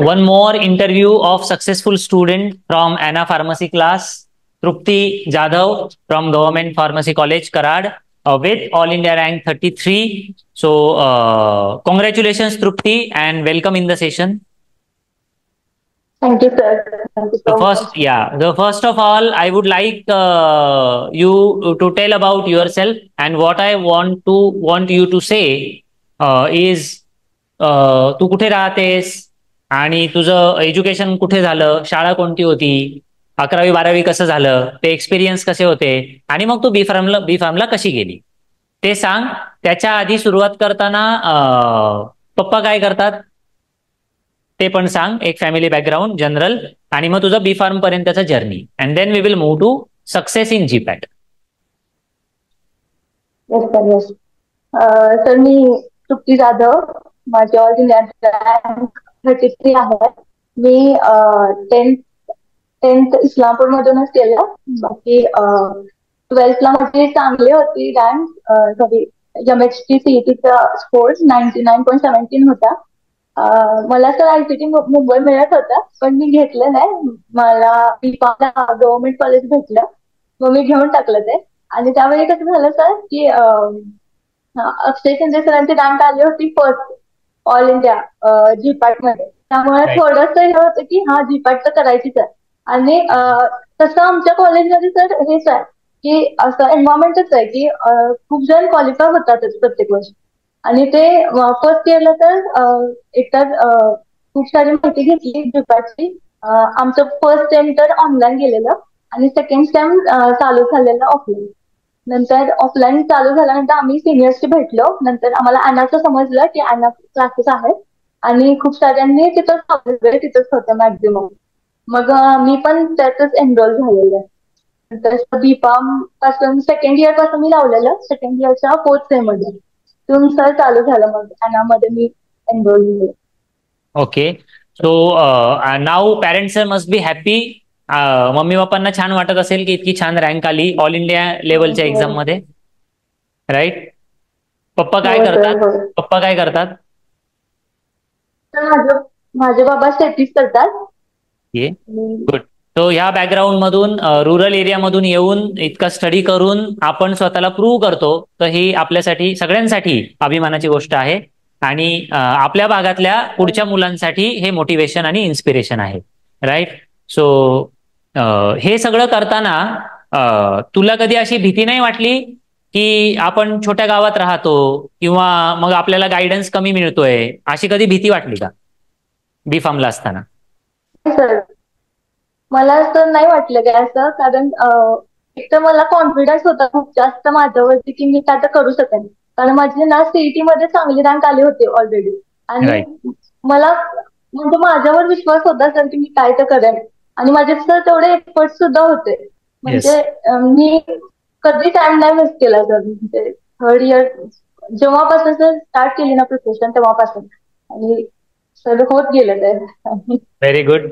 One more interview of successful student from Anna Pharmacy class, Trupti Jadhav from Government Pharmacy College, Karad, with All India rank 33. So, congratulations, Trupti, and welcome in the session. Thank you, sir. Thank you The so first, much. yeah, the first of all, I would like you to tell about yourself, and what I want you to say is तू कुठे राहतेस आणि तुझं education कुठे झालं, शाळा कोणती होती, 11वी 12वी कसं झालं, ते एक्सपिरियन्स कसे होते, आणि मग तू बी फार्मला कशी गेली ते सांग. त्याच्या आधी सुरुवात करताना पप्पा काय करतात ते पण सांग, एक फॅमिली बॅकग्राऊंड जनरल, आणि मग तुझं बी फार्म पर्यंतचा journey, and then we will move to success in GPAT. Yes sir, yes. Sir, मी तृप्ती जाधव. माझी ऑल इंडिया रँक 33 आहे. मी टेन्थ टेन्थ इस्लामपूर मधूनच केलं. बाकी 12th ला माझी चांगली होती रँक. सॉरी, MHT CETचा स्कोर 99.17 होता. मला तर ICT मुंबई मिळत होता, पण मी घेतलं नाही. मला गव्हर्नमेंट कॉलेज भेटलं, मग मी घेऊन टाकलं ते. आणि त्यावेळी कसं झालं सर की अक्षय शिंदे सरांची रँक आली होती फर्स्ट ऑल इंडिया जीपॅट मध्ये. त्यामुळे राईट. थोडस हे होतं की हा जीपॅट तर करायचीच आहे. आणि तसं आमच्या कॉलेजमध्ये सर हेच आहे की असं एन्व्हायरमेंटच आहे की खूप जण क्वालिफाय होतातच प्रत्येक वर्षी. आणि ते फर्स्ट इयरला तर एकतर खूप सारी माहिती घेतली जीपॅटची. आमचं फर्स्ट सेम तर ऑनलाईन गेलेलं, आणि सेकंड सेम चालू झालेलं ऑफलाईन. नंतर ऑफलाईन चालू झाल्यानंतर आम्ही सिनियर्सशी भेटलो. नंतर आम्हाला अनाचं समजलं की अना क्लासेस आहेत, आणि खूप साऱ्यांनी तिथंच होतं मॅक्झिमम. मग मी पण त्यातच एनरोल झालेलं. नंतर बीफार्म पासून सेकंड इयर पासून मी लावलेलं, सेकंड इयरच्या फोर्थ सेम मध्ये तुमचं चालू झालं. मग अनामध्ये मी एनरोल झाले. Okay. So now parents must be happy. Mummy पप्पांना छान वाटत असेल की इतकी छान रँक आली ऑल इंडिया लेवलच्या हो एक्झाम मध्ये, राईट? पप्पा काय हो करतात? सर, हो. पप्पा काय करतात? तर माझे बाबा शेतीच करतात. ये आणि गुड. तो ह्या बॅकग्राऊंड मधून, रुरल एरियामधून येऊन इतका स्टडी करून आपण स्वतःला प्रूव्ह करतो, तर ही आपल्यासाठी सगळ्यांसाठी अभिमानाची गोष्ट आहे. आणि आपल्या भागातल्या पुढच्या मुलांसाठी हे मोटिवेशन आणि इन्स्पिरेशन आहे, राईट? सो हे सगळं करताना तुला कधी अशी भीती नाही वाटली की आपण छोट्या गावात राहतो किंवा मग आपल्याला गायडन्स कमी मिळतोय, अशी कधी भीती वाटली का बी फार्मला असताना? सर, मला असं नाही वाटलं काय असं, कारण एक तर मला कॉन्फिडन्स होता खूप जास्त माझ्यावरती की मी काय तर करू शकेन. कारण माझी ना सीईटी मध्ये चांगली रँक आली होती ऑलरेडी. आणि राईट. मला म्हणजे माझ्यावर विश्वास होता सर की मी काय तर करेन. आणि माझे सर तेवढे एक्सपर्ट सुद्धा होते. येस. म्हणजे मी कधी टाइम नाही वेस्ट केला सर. म्हणजे थर्ड इयर जेव्हापासून सर स्टार्ट केली ना प्रिपरेशन तेव्हापासून, आणि सर होत गेलं ते. Very good.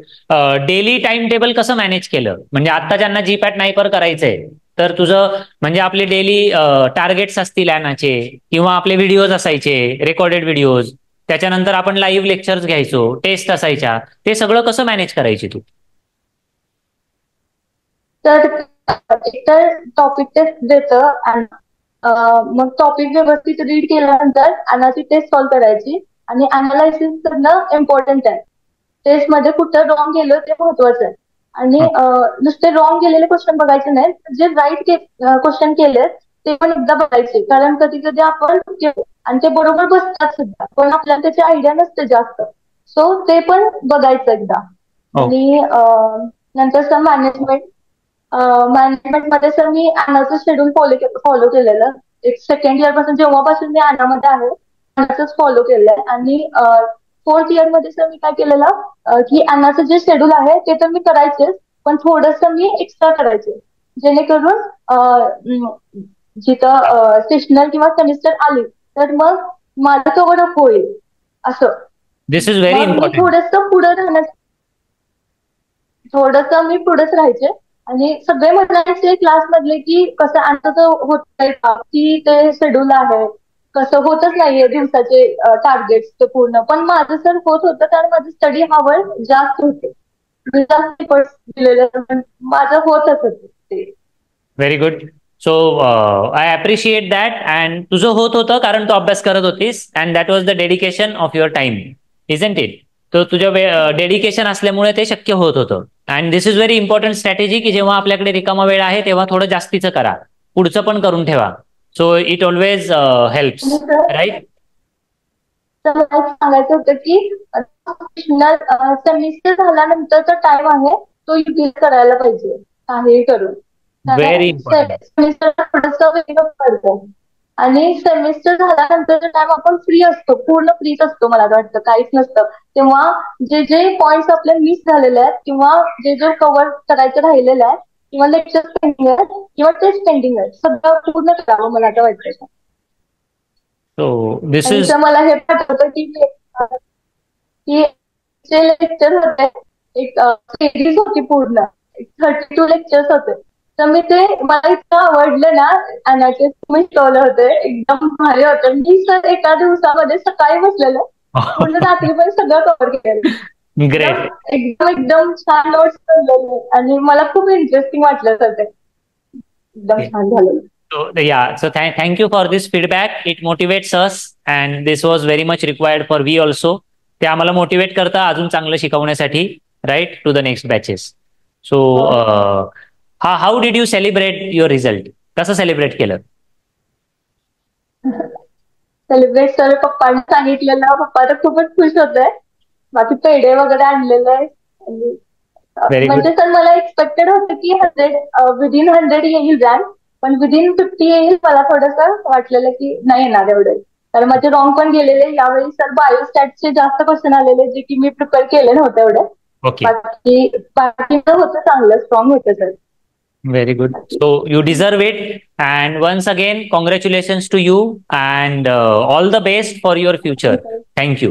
Daily time table कसं मॅनेज केलं? म्हणजे आता ज्यांना जीपॅट नायपर करायचंय, तर तुझं म्हणजे आपले डेली टार्गेट्स असतील ॲनाचे, किंवा आपले व्हिडिओज असायचे, रेकॉर्डेड व्हिडिओज, त्याच्यानंतर आपण लाईव्ह लेक्चर्स घ्यायचो, टेस्ट असायच्या, ते सगळं कसं मॅनेज करायची तू? तर एकतर टॉपिक टेस्ट देतं, आणि मग टॉपिक व्यवस्थित रीड केल्यानंतर अनाची टेस्ट सॉल्व्ह करायची. आणि अनालायसिस करणं इम्पॉर्टंट आहे. टेस्ट मध्ये कुठं रॉंग गेलं ते महत्वाचं आहे. आणि नुसते रॉंग गेलेले क्वेश्चन बघायचे नाहीत, जे राईट क्वेश्चन केले ते पण एकदा बघायचे. कारण कधी कधी आपण आणि ते बरोबर बसतात सुद्धा, पण आपल्याला त्याची आयडिया नसते जास्त. सो ते पण बघायचं एकदा. हो. आणि नंतर सर मॅनेजमेंट मध्ये सर मी अनाचं शेड्यूल फॉलो केलेलं. एक सेकंड इयर पासून जेव्हापासून मी अनामध्ये आहे अनाचंच फॉलो केलंय. आणि फोर्थ इयर मध्ये सर मी काय केलेलं की अनाचं जे शेड्यूल आहे ते तर मी करायचेच, पण थोडस मी एक्स्ट्रा करायचे, जेणेकरून जिथं सेशनल किंवा सेमिस्टर आली तर मग माझं कव्हर अप होईल असं. दिस इज व्हेरी मग मी इम्पॉर्टंट. थोडस मी पुढेच राहायचे. आणि सगळे म्हणायचे क्लास मधले की कसं आता होत का, की ते शेड्यूल आहे, कसं होतच नाहीये दिवसाचे टार्गेट्स ते पूर्ण. पण माझं सर होत होतं कारण माझं स्टडी हावर जास्त होते. मी जास्त efforts दिलेले पण माझं होतच होतं ते. Very good. So I appreciate that. And तुझं होत होतं कारण तू अभ्यास करत होतीस, and that was the dedication of your time, isn't it? तर तुझ्या डेडिकेशन असल्यामुळे ते शक्य होत होतं. And this is very important strategy की जेव्हा आपल्याकडे रिकामा वेळ आहे तेव्हा थोडं जास्तीचं करा, पुढचं पण करून ठेवा. सो इट ऑलवेज हेल्प्स, आणि सर राईट? तर मला एक सांगायचं होतं की सेमिस्टर झाल्यानंतरचा टाइम आहे तो युटिलाइज करायला पाहिजे काहीही करून. व्हेरी कारण इम्पॉर्टंट. सेमिस्टर थोडंसं वेगळं पडतं आणि सेमिस्टर झाल्यानंतरचा टाइम आपण फ्री असतो, पूर्ण फ्रीच असतो मला वाटतं, काहीच नसतं तेव्हा. जे जे पॉइंट्स आपले मिस झालेले आहेत किंवा जे जे कव्हर करायचे राहिलेले आहेत किंवा लेक्चर पेंडिंग आहेत किंवा टेस्ट पेंडिंग आहेत सगळं पूर्ण करावं मला आता वाटतं. सो दिस आणि इज सर मला हे पाठवतं की जे लेक्चर होते एक सिरीज होती पूर्ण 32 लेक्चर्स होते. तर मी ते मला इतकं आवडलं ना, अनालिसिस तुम्ही शिकवलं होते एकदम भारी होतं. मी सर एका दिवसामध्ये सकाळी बसलेलं पूर्ण रात्री पण सगळं कव्हर केलं. एकदम ग्रेट. एकदम एकदम छान नोट्स बनवले आणि मला खूप इंटरेस्टिंग वाटलं सर ते. एकदम छान झालेलं. So yeah, so thank you for this feedback. It motivates us, and this was very much required for we also. ते आम्हाला मोटिवेट करता अजून चांगलं शिकवण्यासाठी, right, to the next batches. So how did you celebrate your result? कसं celebrate केलं? Celebrate sir पप्पांनी सांगितलेलं, पप्पा तर खूपच खुश होते. बाकी पेढे वगैरे आणलेले आणि व्हेरी गुड. म्हणजे सर मला एक्सपेक्टेड होतं की 100 विदिन 100 येईल रँक, पण विदिन 50 येईल. मला थोडंसं वाटलेलं की नाही येणार एवढे, कारण माझे रॉंग पण गेलेले. यावेळी सर बायोस्टॅटचे जास्त क्वेश्चन आलेले जे की मी प्रिपेअर केले नव्हते एवढे. ओके. बाकी बाकी होतं चांगलं, स्ट्रॉंग होतं सर. Very good. बाकी So you deserve it. And once again, congratulations to you and all the best for your future. Thank you.